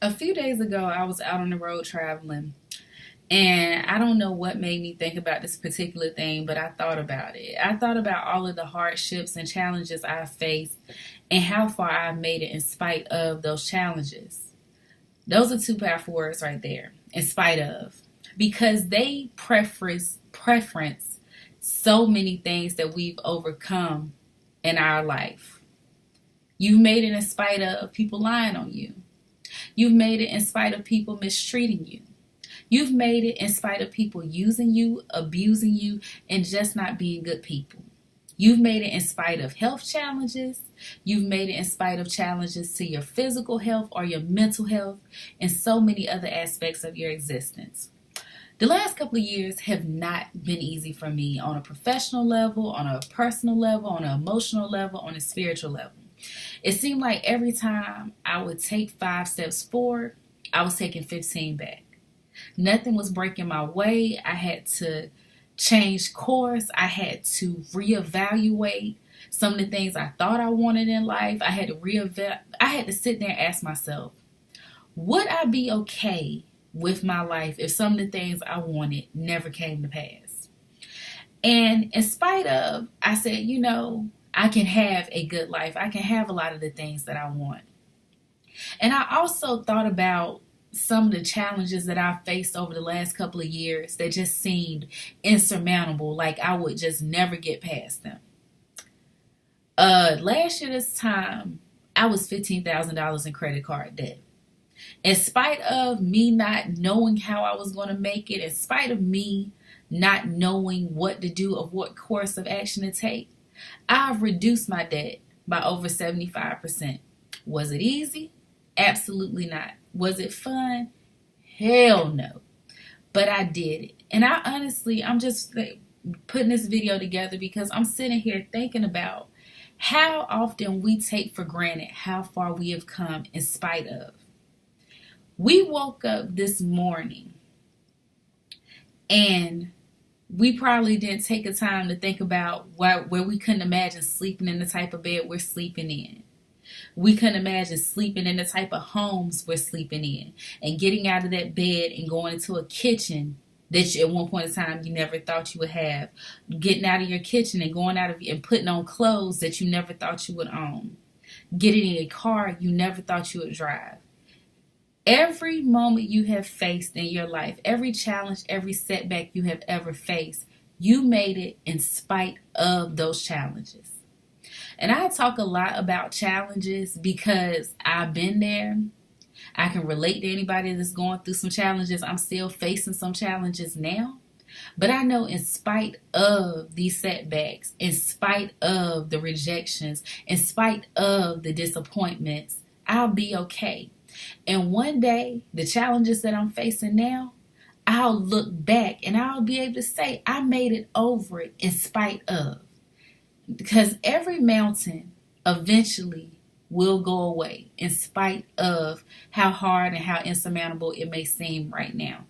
A few days ago, I was out on the road traveling, and I don't know what made me think about this particular thing, but I thought about it. I thought about all of the hardships and challenges I've faced and how far I've made it in spite of those challenges. Those are two powerful words right there, in spite of, because they preference so many things that we've overcome in our life. You've made it in spite of people lying on you. You've made it in spite of people mistreating you. You've made it in spite of people using you, abusing you, and just not being good people. You've made it in spite of health challenges. You've made it in spite of challenges to your physical health or your mental health and so many other aspects of your existence. The last couple of years have not been easy for me on a professional level, on a personal level, on an emotional level, on a spiritual level. It seemed like every time I would take 5 steps forward, I was taking 15 back. Nothing was breaking my way. I had to change course. I had to reevaluate some of the things I thought I wanted in life. I had to sit there and ask myself, would I be okay with my life if some of the things I wanted never came to pass? And in spite of, I said, I can have a good life. I can have a lot of the things that I want. And I also thought about some of the challenges that I faced over the last couple of years that just seemed insurmountable, like I would just never get past them. Last year this time, I was $15,000 in credit card debt. In spite of me not knowing how I was going to make it, in spite of me not knowing what to do or what course of action to take, I've reduced my debt by over 75%. Was it easy? Absolutely not. Was it fun? Hell no. But I did it. And I'm just putting this video together because I'm sitting here thinking about how often we take for granted how far we have come in spite of. We woke up this morning and we probably didn't take a time to think about where we couldn't imagine sleeping in the type of bed we're sleeping in. We couldn't imagine sleeping in the type of homes we're sleeping in and getting out of that bed and going into a kitchen that at one point in time you never thought you would have. Getting out of your kitchen and going out of and putting on clothes that you never thought you would own. Getting in a car you never thought you would drive. Every moment you have faced in your life, every challenge, every setback you have ever faced, you made it in spite of those challenges. And I talk a lot about challenges because I've been there. I can relate to anybody that's going through some challenges. I'm still facing some challenges now. But I know in spite of these setbacks, in spite of the rejections, in spite of the disappointments, I'll be okay. And one day, the challenges that I'm facing now, I'll look back and I'll be able to say I made it over it in spite of. Because every mountain eventually will go away in spite of how hard and how insurmountable it may seem right now.